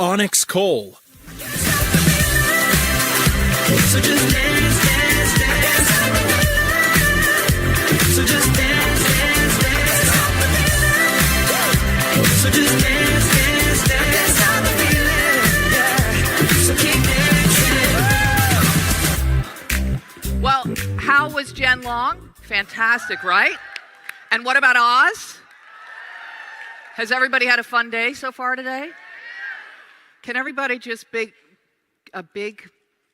Onyx Coale. So just dance, dance, dance. So just dance, dance, dance. So just dance, dance, dance. That's how the feeling, yeah. So keep dancing. Well, how was Jen Long? Fantastic, right? And what about Oz? Has everybody had a fun day so far today? Can everybody just a big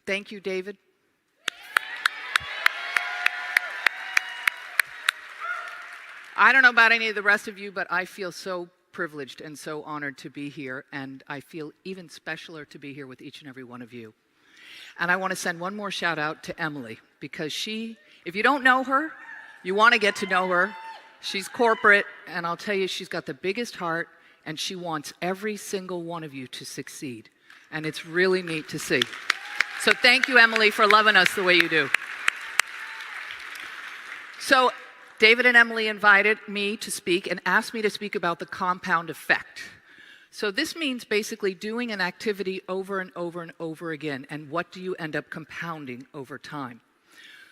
thank you, David? I don't know about any of the rest of you, but I feel so privileged and so honored to be here, and I feel even specialer to be here with each and every one of you. And I want to send one more shout out to Emily, because if you don't know her, you want to get to know her. She's corporate, and I'll tell you, she's got the biggest heart, and she wants every single one of you to succeed. And it's really neat to see. So thank you, Emily, for loving us the way you do. So David and Emily invited me to speak and asked me to speak about the compound effect. So this means basically doing an activity over and over and over again, and what do you end up compounding over time?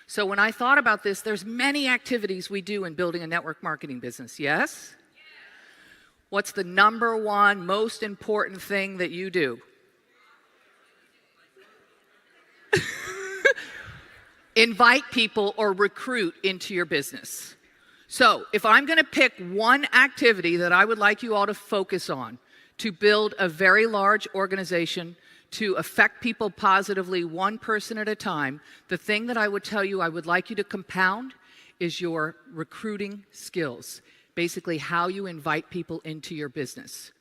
So when I thought about this, there's many activities we do in building a network marketing business, yes? What's the number one most important thing that you do? Invite people or recruit into your business. So if I'm going to pick one activity that I would like you all to focus on to build a very large organization, to affect people positively one person at a time, the thing that I would tell you I would like you to compound is your recruiting skills. Basically, how you invite people into your business.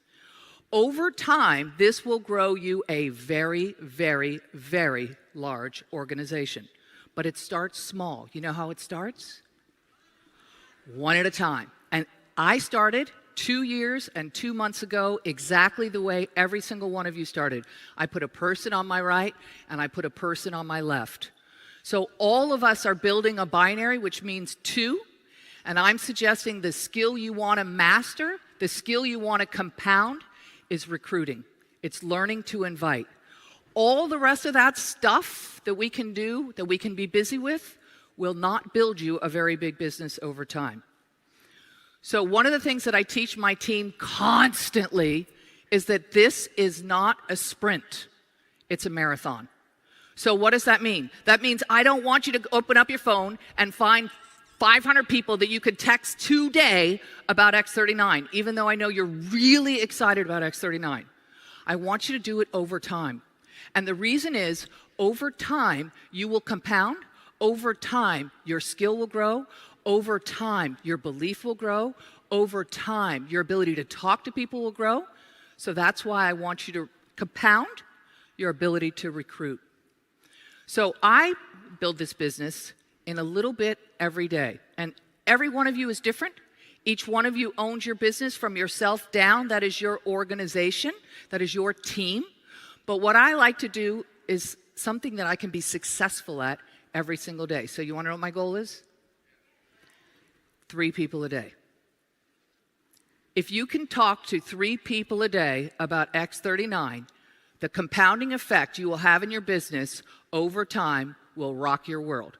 Over time, this will grow you a very, very, very large organization. But it starts small. You know how it starts? One at a time. And I started 2 years and 2 months ago exactly the way every single one of you started. I put a person on my right and I put a person on my left. So all of us are building a binary, which means 2. And I'm suggesting the skill you want to master, the skill you want to compound is recruiting. It's learning to invite. All the rest of that stuff that we can do, that we can be busy with, will not build you a very big business over time. So one of the things that I teach my team constantly is that this is not a sprint, it's a marathon. So what does that mean? That means I don't want you to open up your phone and find 500 people that you could text today about X39, even though I know you're really excited about X39. I want you to do it over time. And the reason is, over time, you will compound. Over time, your skill will grow. Over time, your belief will grow. Over time, your ability to talk to people will grow. So that's why I want you to compound your ability to recruit. So I build this business in a little bit every day. And every one of you is different. Each one of you owns your business from yourself down. That is your organization. That is your team. But what I like to do is something that I can be successful at every single day. So you want to know what my goal is? 3 people a day. If you can talk to 3 people a day about X39, the compounding effect you will have in your business over time will rock your world.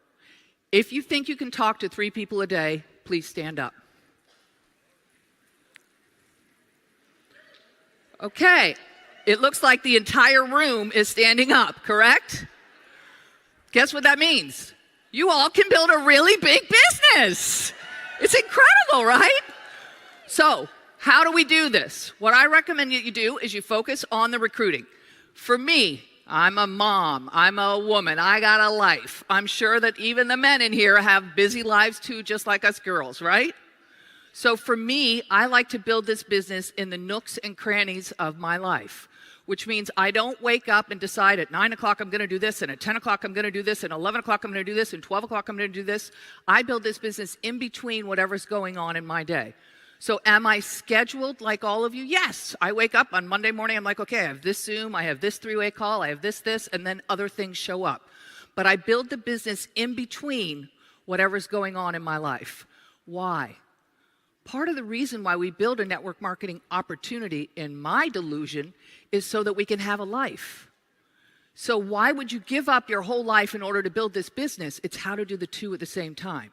If you think you can talk to 3 people a day, please stand up. Okay, it looks like the entire room is standing up, correct? Guess what that means? You all can build a really big business. It's incredible, right? So, how do we do this? What I recommend that you do is you focus on the recruiting. For me, I'm a mom, I'm a woman, I got a life. I'm sure that even the men in here have busy lives too, just like us girls, right? So for me, I like to build this business in the nooks and crannies of my life, which means I don't wake up and decide at 9 o'clock I'm going to do this, and at 10 o'clock I'm going to do this, and 11 o'clock I'm going to do this, and 12 o'clock I'm going to do this. I build this business in between whatever's going on in my day. So am I scheduled like all of you? Yes. I wake up on Monday morning, I'm like, okay, I have this Zoom, I have this 3-way call, I have this, and then other things show up. But I build the business in between whatever's going on in my life. Why? Part of the reason why we build a network marketing opportunity, in my delusion, is so that we can have a life. So why would you give up your whole life in order to build this business? It's how to do the two at the same time.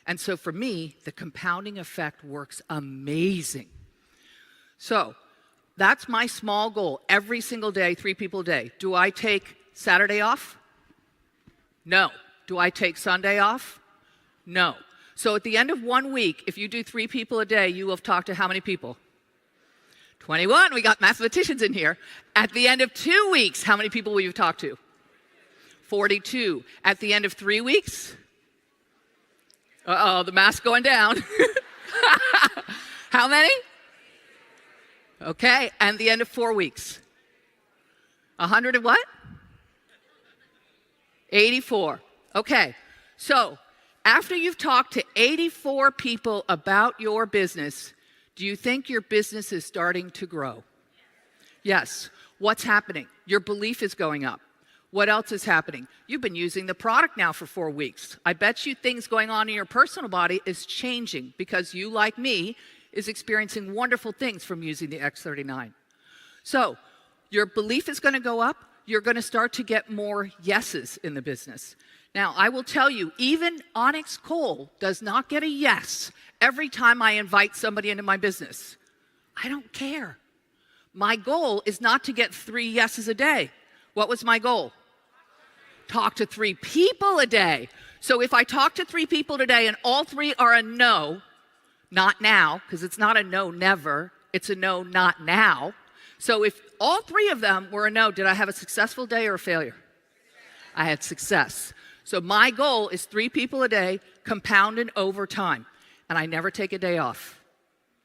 And so for me, the compounding effect works amazing. So that's my small goal. Every single day, 3 people a day. Do I take Saturday off? No. Do I take Sunday off? No. So at the end of 1 week, if you do 3 people a day, you will have talked to how many people? 21. We got mathematicians in here. At the end of 2 weeks, how many people will you talk to? 42. At the end of 3 weeks? Uh-oh, the math's going down. How many? Okay, and the end of 4 weeks? 100 and what? 84. Okay, so after you've talked to 84 people about your business, do you think your business is starting to grow? Yes. What's happening? Your belief is going up. What else is happening? You've been using the product now for 4 weeks. I bet you things going on in your personal body is changing because you, like me, is experiencing wonderful things from using the X39. So your belief is going to go up. You're going to start to get more yeses in the business. Now, I will tell you, even Onyx Coale does not get a yes every time I invite somebody into my business. I don't care. My goal is not to get 3 yeses a day. What was my goal? Talk to 3 people a day. So if I talk to 3 people today and all 3 are a no, not now, because it's not a no never, it's a no not now. So if all 3 of them were a no, did I have a successful day or a failure? I had success. So my goal is 3 people a day, compounded over time. And I never take a day off.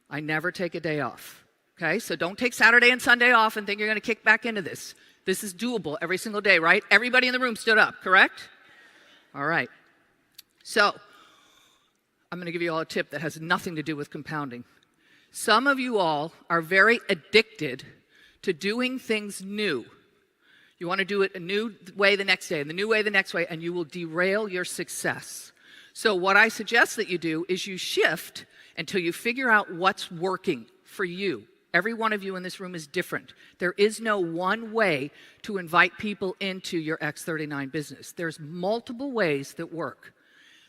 I never take a day off. Okay, so don't take Saturday and Sunday off and think you're going to kick back into this. This is doable every single day, right? Everybody in the room stood up, correct? All right. So I'm going to give you all a tip that has nothing to do with compounding. Some of you all are very addicted to doing things new. You want to do it a new way the next day, and the new way the next way, and you will derail your success. So what I suggest that you do is you shift until you figure out what's working for you. Every one of you in this room is different. There is no one way to invite people into your X39 business. There's multiple ways that work.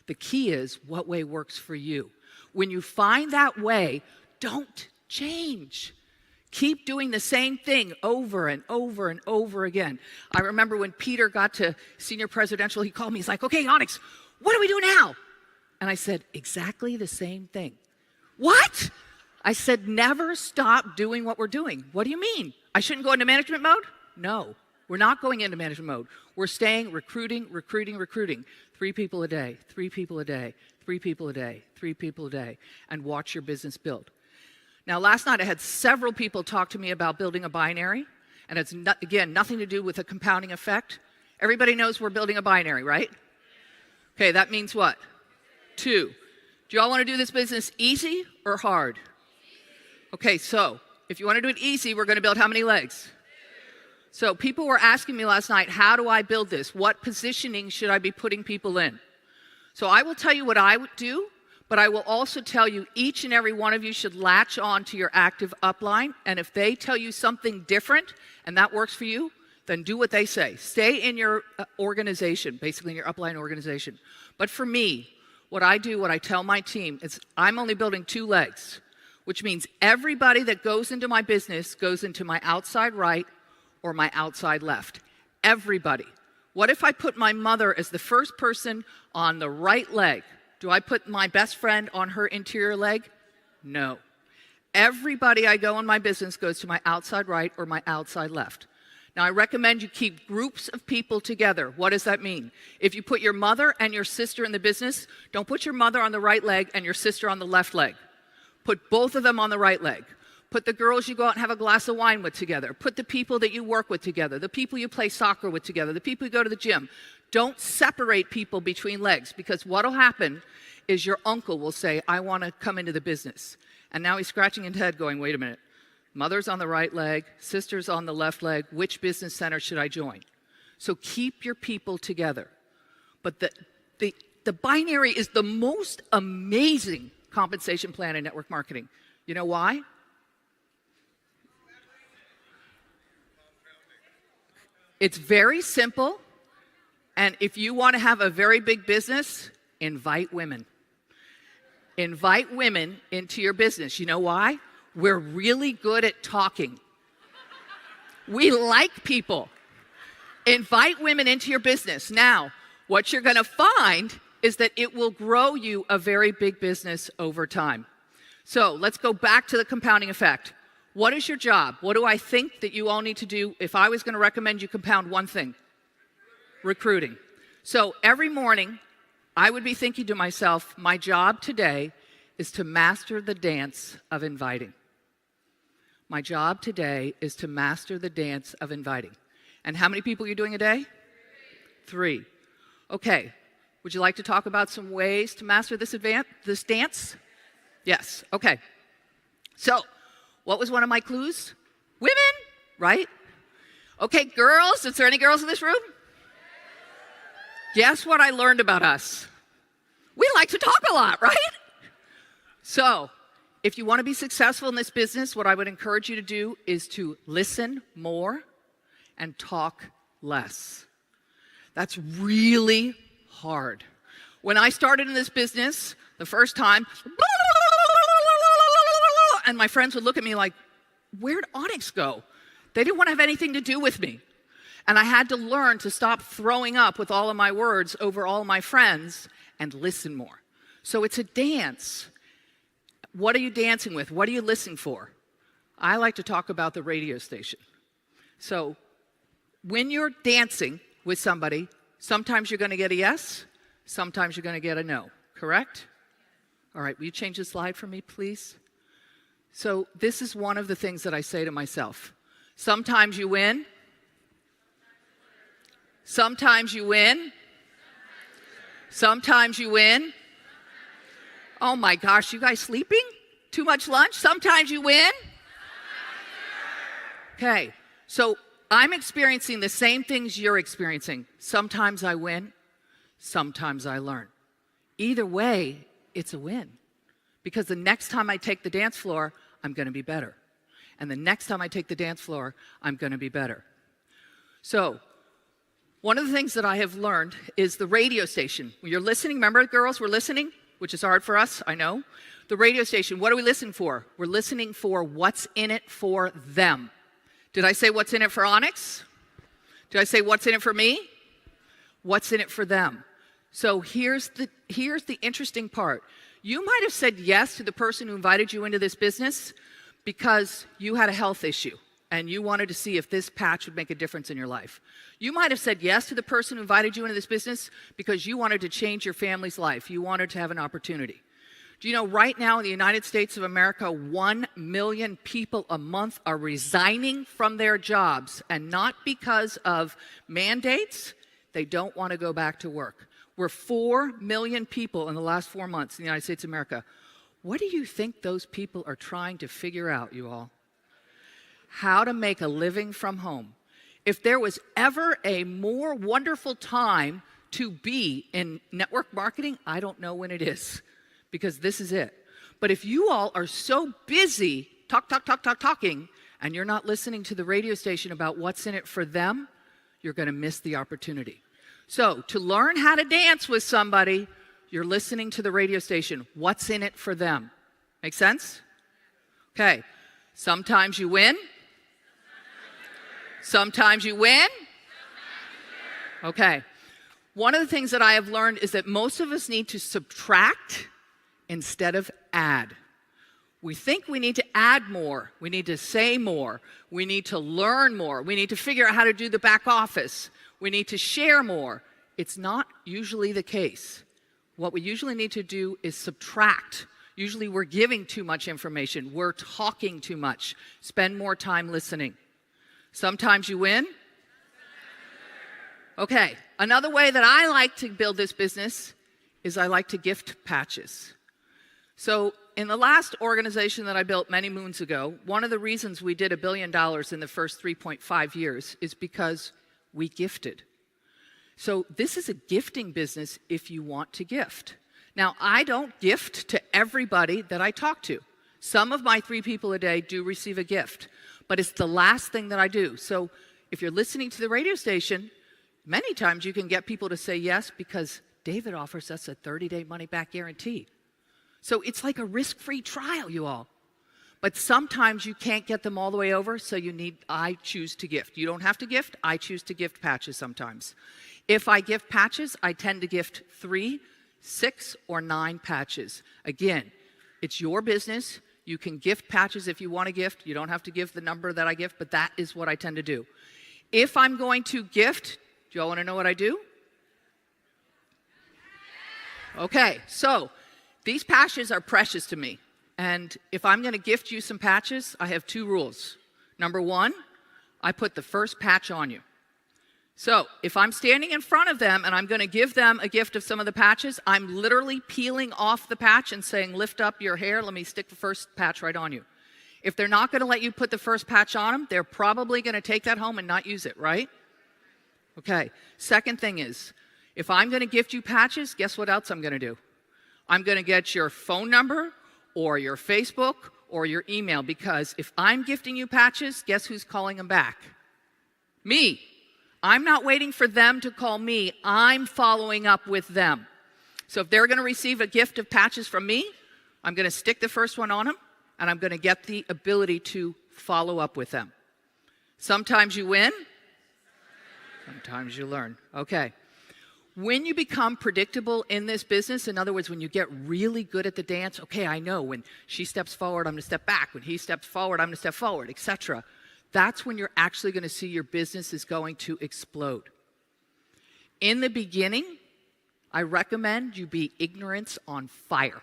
The key is what way works for you. When you find that way, don't change. Keep doing the same thing over and over and over again. I remember when Peter got to senior presidential, he called me. He's like, okay, Onyx, what do we do now? And I said, exactly the same thing. What? I said, never stop doing what we're doing. What do you mean? I shouldn't go into management mode? No, we're not going into management mode. We're staying recruiting. 3 people a day, 3 people a day, 3 people a day, 3 people a day, and watch your business build. Now, last night I had several people talk to me about building a binary, and it's, again, nothing to do with a compounding effect. Everybody knows we're building a binary, right? Okay, that means what? 2. Do you all want to do this business easy or hard? Okay, so if you want to do it easy, we're going to build how many legs? So people were asking me last night, how do I build this? What positioning should I be putting people in? So I will tell you what I would do, but I will also tell you each and every one of you should latch on to your active upline. And if they tell you something different and that works for you, then do what they say. Stay in your organization, basically in your upline organization. But for me, what I do, what I tell my team is I'm only building 2 legs, which means everybody that goes into my business goes into my outside right or my outside left. Everybody. What if I put my mother as the first person on the right leg? Do I put my best friend on her interior leg? No. Everybody I go in my business goes to my outside right or my outside left. Now, I recommend you keep groups of people together. What does that mean? If you put your mother and your sister in the business, don't put your mother on the right leg and your sister on the left leg. Put both of them on the right leg. Put the girls you go out and have a glass of wine with together. Put the people that you work with together, the people you play soccer with together, the people you go to the gym. Don't separate people between legs, because what will happen is your uncle will say, I want to come into the business. And now he's scratching his head going, wait a minute. Mother's on the right leg, sister's on the left leg. Which business center should I join? So keep your people together. But the binary is the most amazing compensation plan in network marketing. You know why? It's very simple. And if you want to have a very big business, invite women. Invite women into your business. You know why? We're really good at talking. We like people. Invite women into your business. Now, what you're going to find is that it will grow you a very big business over time. So let's go back to the compounding effect. What is your job? What do I think that you all need to do if I was going to recommend you compound one thing? Recruiting. So every morning, I would be thinking to myself, my job today is to master the dance of inviting. My job today is to master the dance of inviting. And how many people are you doing a day? 3. Okay. Would you like to talk about some ways to master this dance? Yes. Okay. So, what was one of my clues? Women, right? Okay, girls. Is there any girls in this room? Guess what I learned about us? We like to talk a lot, right? So, if you want to be successful in this business, what I would encourage you to do is to listen more and talk less. That's really hard. When I started in this business, the first time, and my friends would look at me like, where'd Onyx go? They didn't want to have anything to do with me. And I had to learn to stop throwing up with all of my words over all of my friends and listen more. So it's a dance. What are you dancing with? What are you listening for? I like to talk about the radio station. So when you're dancing with somebody, sometimes you're going to get a yes, sometimes you're going to get a no, correct? All right, will you change the slide for me, please? So this is one of the things that I say to myself. Sometimes you win. Sometimes you win. Sometimes you win. Oh my gosh, you guys sleeping? Too much lunch? Sometimes you win. Okay, so I'm experiencing the same things you're experiencing. Sometimes I win, sometimes I learn. Either way, it's a win. Because the next time I take the dance floor, I'm going to be better. And the next time I take the dance floor, I'm going to be better. So, one of the things that I have learned is the radio station. When you're listening, remember, girls, we're listening, which is hard for us, I know. The radio station, what are we listening for? We're listening for what's in it for them. Did I say what's in it for Onyx? Did I say what's in it for me? What's in it for them? So here's the interesting part. You might have said yes to the person who invited you into this business because you had a health issue and you wanted to see if this patch would make a difference in your life. You might have said yes to the person who invited you into this business because you wanted to change your family's life. You wanted to have an opportunity. Do you know right now in the United States of America, 1 million people a month are resigning from their jobs, and not because of mandates. They don't want to go back to work. We're 4 million people in the last 4 months in the United States of America. What do you think those people are trying to figure out, you all? How to make a living from home. If there was ever a more wonderful time to be in network marketing, I don't know when it is, because this is it. But if you all are so busy talking, and you're not listening to the radio station about what's in it for them, you're going to miss the opportunity. So to learn how to dance with somebody, you're listening to the radio station. What's in it for them? Make sense? Okay. Sometimes you win. Sometimes you win. Okay. One of the things that I have learned is that most of us need to subtract instead of add. We think we need to add more. We need to say more. We need to learn more. We need to figure out how to do the back office. We need to share more. It's not usually the case. What we usually need to do is subtract. Usually we're giving too much information. We're talking too much. Spend more time listening. Sometimes you win. Okay, another way that I like to build this business is I like to gift patches. So in the last organization that I built many moons ago, one of the reasons we did $1 billion in the first 3.5 years is because we gifted. So this is a gifting business if you want to gift. Now, I don't gift to everybody that I talk to. Some of my 3 people a day do receive a gift, but it's the last thing that I do. So if you're listening to the radio station, many times you can get people to say yes because David offers us a 30-day money-back guarantee. So it's like a risk-free trial, you all. But sometimes you can't get them all the way over, so I choose to gift. You don't have to gift, I choose to gift patches sometimes. If I gift patches, I tend to gift 3, 6, or 9 patches. Again, it's your business. You can gift patches if you want to gift. You don't have to give the number that I gift, but that is what I tend to do. If I'm going to gift, do you all want to know what I do? Okay, so these patches are precious to me. And if I'm going to gift you some patches, I have 2 rules. Number 1, I put the first patch on you. So if I'm standing in front of them and I'm going to give them a gift of some of the patches, I'm literally peeling off the patch and saying, lift up your hair, let me stick the first patch right on you. If they're not going to let you put the first patch on them, they're probably going to take that home and not use it, right? Okay, second thing is, if I'm going to gift you patches, guess what else I'm going to do? I'm going to get your phone number or your Facebook or your email, because if I'm gifting you patches, guess who's calling them back? Me. I'm not waiting for them to call me. I'm following up with them. So if they're going to receive a gift of patches from me, I'm going to stick the first one on them, and I'm going to get the ability to follow up with them. Sometimes you win, sometimes you learn. Okay. When you become predictable in this business, in other words, when you get really good at the dance, okay, I know when she steps forward, I'm going to step back. When he steps forward, I'm going to step forward, etc. That's when you're actually going to see your business is going to explode. In the beginning, I recommend you be ignorance on fire.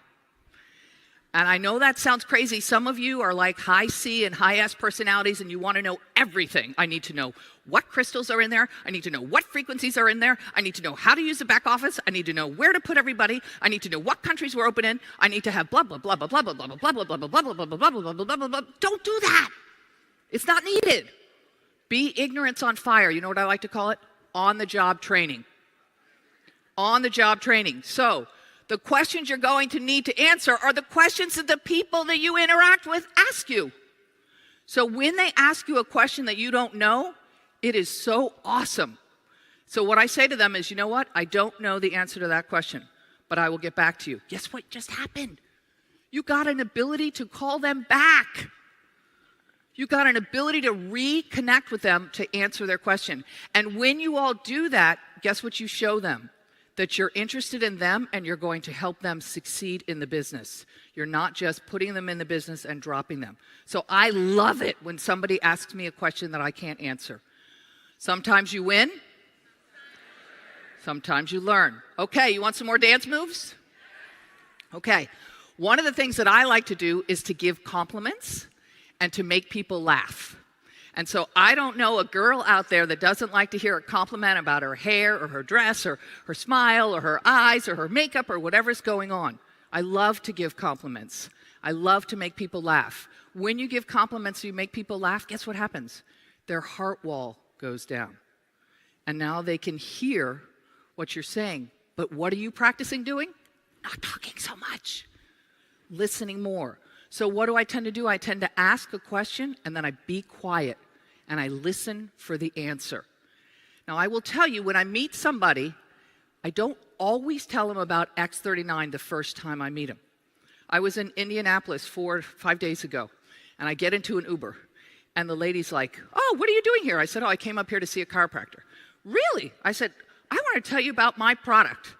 And I know that sounds crazy. Some of you are like high C and high S personalities and you want to know everything. I need to know what crystals are in there. I need to know what frequencies are in there. I need to know how to use the back office. I need to know where to put everybody. I need to know what countries we're open in. I need to have blah, blah, blah, blah, blah, blah, blah, blah, blah, blah, blah, blah, blah, blah, blah, blah, blah, blah, blah, blah. Don't do that. It's not needed. Be ignorance on fire. You know what I like to call it? On-the-job training. On-the-job training. So, the questions you're going to need to answer are the questions that the people that you interact with ask you. So when they ask you a question that you don't know, it is so awesome. So what I say to them is, you know what? I don't know the answer to that question, but I will get back to you. Guess what just happened? You got an ability to call them back. You got an ability to reconnect with them to answer their question. And when you all do that, guess what you show them? That you're interested in them and you're going to help them succeed in the business. You're not just putting them in the business and dropping them. So I love it when somebody asks me a question that I can't answer. Sometimes you win. Sometimes you learn. Okay, you want some more dance moves? Okay. One of the things that I like to do is to give compliments and to make people laugh. And so I don't know a girl out there that doesn't like to hear a compliment about her hair or her dress or her smile or her eyes or her makeup or whatever's going on. I love to give compliments. I love to make people laugh. When you give compliments and you make people laugh, guess what happens? Their heart wall goes down. And now they can hear what you're saying. But what are you practicing doing? Not talking so much. Listening more. So what do I tend to do? I tend to ask a question and then I be quiet. And I listen for the answer. Now, I will tell you, when I meet somebody, I don't always tell them about X39 the first time I meet them. I was in Indianapolis 4 or 5 days ago, and I get into an Uber, and the lady's like, oh, what are you doing here? I said, oh, I came up here to see a chiropractor. Really? I said, I want to tell you about my product.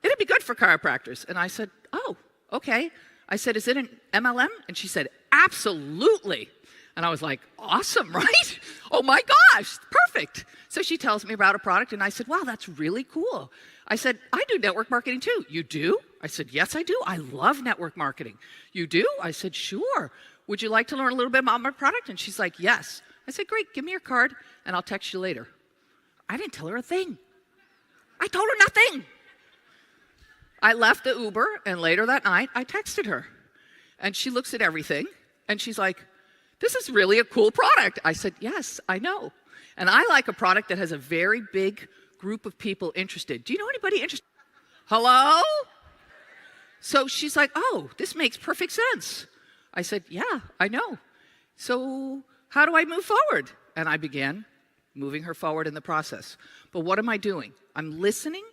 It'd be good for chiropractors. And I said, oh, okay. I said, is it an MLM? And she said, absolutely. And I was like, awesome, right? Oh my gosh, perfect. So she tells me about a product and I said, wow, that's really cool. I said, I do network marketing too. You do? I said, yes, I do. I love network marketing. You do? I said, sure. Would you like to learn a little bit about my product? And she's like, yes. I said, great, give me your card and I'll text you later. I didn't tell her a thing. I told her nothing. I left the Uber and later that night I texted her. And she looks at everything and she's like, this is really a cool product. I said, yes, I know. And I like a product that has a very big group of people interested. Do you know anybody interested? Hello? So she's like, oh, this makes perfect sense. I said, yeah, I know. So how do I move forward? And I began moving her forward in the process. But what am I doing? I'm listening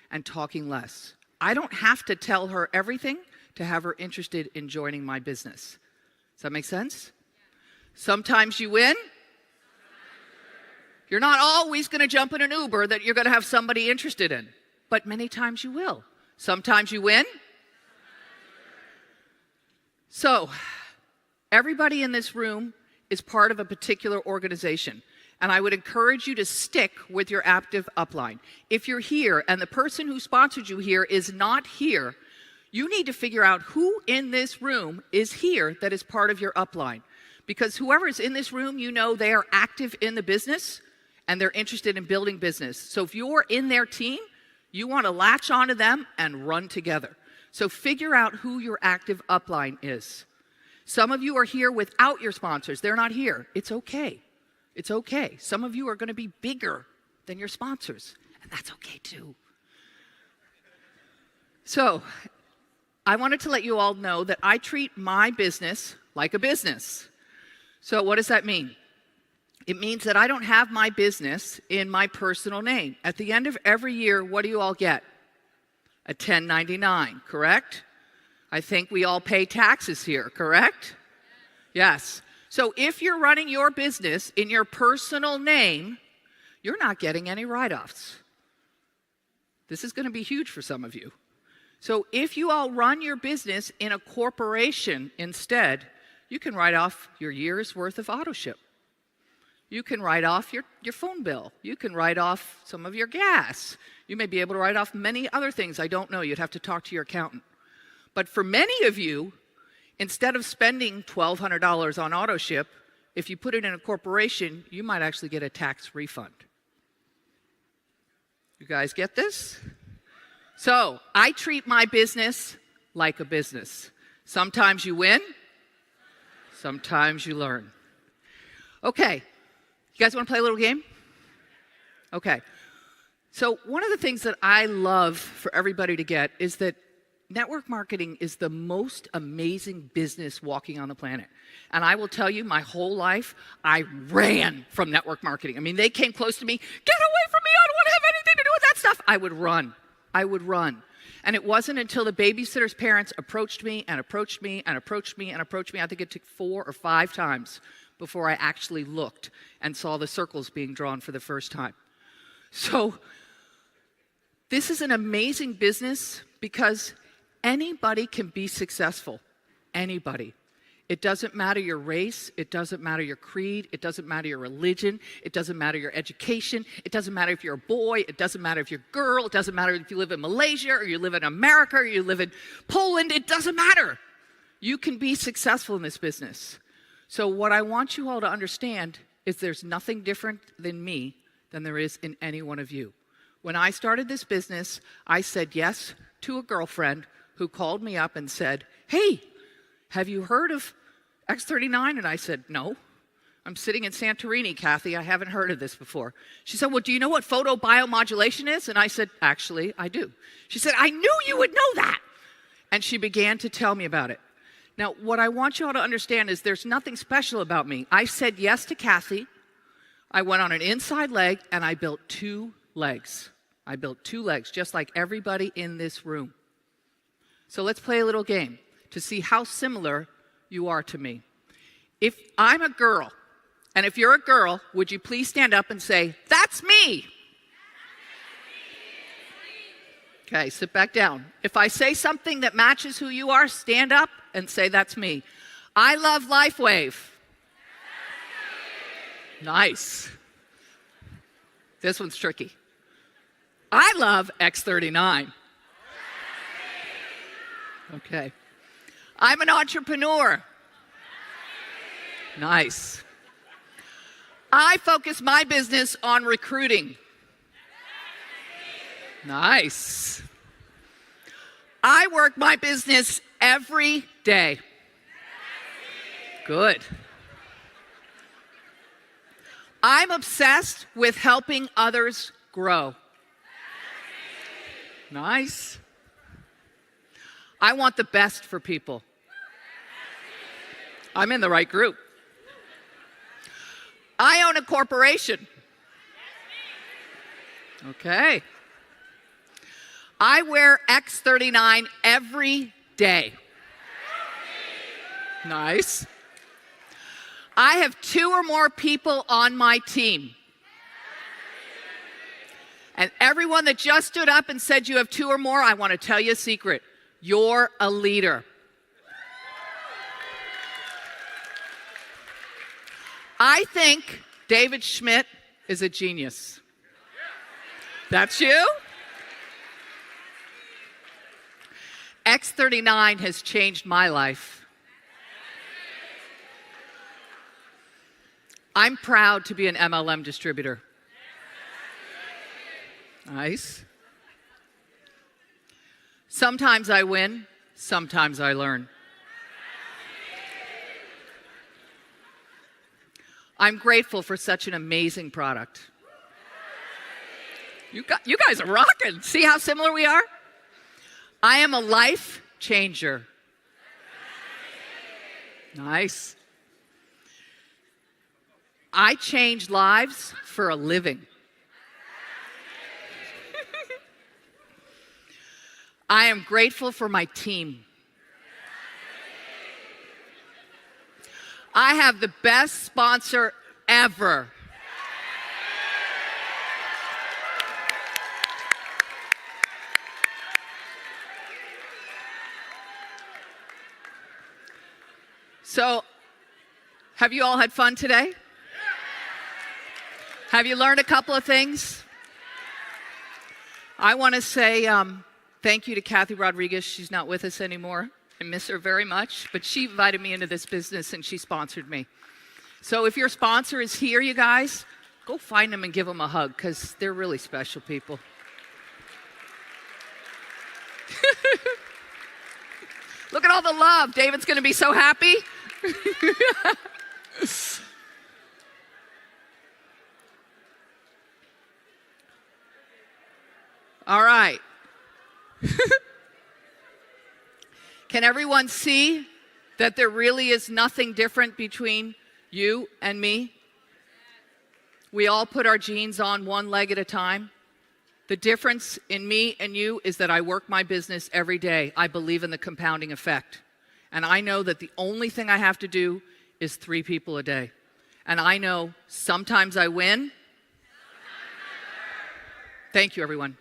and talking less. I don't have to tell her everything to have her interested in joining my business. Does that make sense? Sometimes you win. You're not always going to jump in an Uber that you're going to have somebody interested in, but many times you will. Sometimes you win. So, everybody in this room is part of a particular organization, and I would encourage you to stick with your active upline. If you're here and the person who sponsored you here is not here, you need to figure out who in this room is here that is part of your upline. Because whoever is in this room, you know they are active in the business and they're interested in building business. So if you're in their team, you want to latch onto them and run together. So figure out who your active upline is. Some of you are here without your sponsors. They're not here. It's okay. It's okay. Some of you are going to be bigger than your sponsors, and that's okay too. So I wanted to let you all know that I treat my business like a business. So what does that mean? It means that I don't have my business in my personal name. At the end of every year, what do you all get? A 1099, correct? I think we all pay taxes here, correct? Yes. So if you're running your business in your personal name, you're not getting any write-offs. This is going to be huge for some of you. So if you all run your business in a corporation instead, you can write off your year's worth of auto ship. You can write off your phone bill. You can write off some of your gas. You may be able to write off many other things. I don't know. You'd have to talk to your accountant. But for many of you, instead of spending $1,200 on auto ship, if you put it in a corporation, you might actually get a tax refund. You guys get this? So I treat my business like a business. Sometimes you win, sometimes you learn. Okay, you guys want to play a little game? Okay. So one of the things that I love for everybody to get is that network marketing is the most amazing business walking on the planet. And I will tell you, my whole life, I ran from network marketing. I mean, they came close to me, get away from me, I don't want to have anything to do with that stuff. I would run. I would run. And it wasn't until the babysitter's parents approached me and approached me and approached me and approached me, I think it took 4 or 5 times before I actually looked and saw the circles being drawn for the first time. So this is an amazing business because anybody can be successful. Anybody. It doesn't matter your race. It doesn't matter your creed. It doesn't matter your religion. It doesn't matter your education. It doesn't matter if you're a boy. It doesn't matter if you're a girl. It doesn't matter if you live in Malaysia or you live in America or you live in Poland. It doesn't matter. You can be successful in this business. So what I want you all to understand is there's nothing different than me than there is in any one of you. When I started this business, I said yes to a girlfriend who called me up and said, hey, have you heard of X39? And I said, no. I'm sitting in Santorini, Kathy. I haven't heard of this before. She said, well, do you know what photobiomodulation is? And I said, actually, I do. She said, I knew you would know that. And she began to tell me about it. Now, what I want you all to understand is there's nothing special about me. I said yes to Kathy. I went on an inside leg, and I built 2 legs. I built 2 legs, just like everybody in this room. So let's play a little game to see how similar you are to me. If I'm a girl, and if you're a girl, would you please stand up and say, that's me? Okay, sit back down. If I say something that matches who you are, stand up and say, that's me. I love LifeWave. Nice. This one's tricky. I love X39. Okay. I'm an entrepreneur. Nice. I focus my business on recruiting. Nice. I work my business every day. Good. I'm obsessed with helping others grow. Nice. I want the best for people. I'm in the right group. I own a corporation. Okay. I wear X39 every day. Nice. I have 2 or more people on my team. And everyone that just stood up and said you have 2 or more, I want to tell you a secret. You're a leader. I think David Schmidt is a genius. That's you? X39 has changed my life. I'm proud to be an MLM distributor. Nice. Sometimes I win, sometimes I learn. I'm grateful for such an amazing product. You guys are rocking. See how similar we are? I am a life changer. Nice. I change lives for a living. I am grateful for my team. I have the best sponsor ever. So, have you all had fun today? Have you learned a couple of things? I want to say thank you to Kathy Rodriguez. She's not with us anymore. I miss her very much, but she invited me into this business and she sponsored me. So if your sponsor is here, you guys, go find them and give them a hug because they're really special people. Look at all the love. David's going to be so happy. All right. Can everyone see that there really is nothing different between you and me? We all put our jeans on one leg at a time. The difference in me and you is that I work my business every day. I believe in the compounding effect. And I know that the only thing I have to do is 3 people a day. And I know sometimes I win. Thank you, everyone.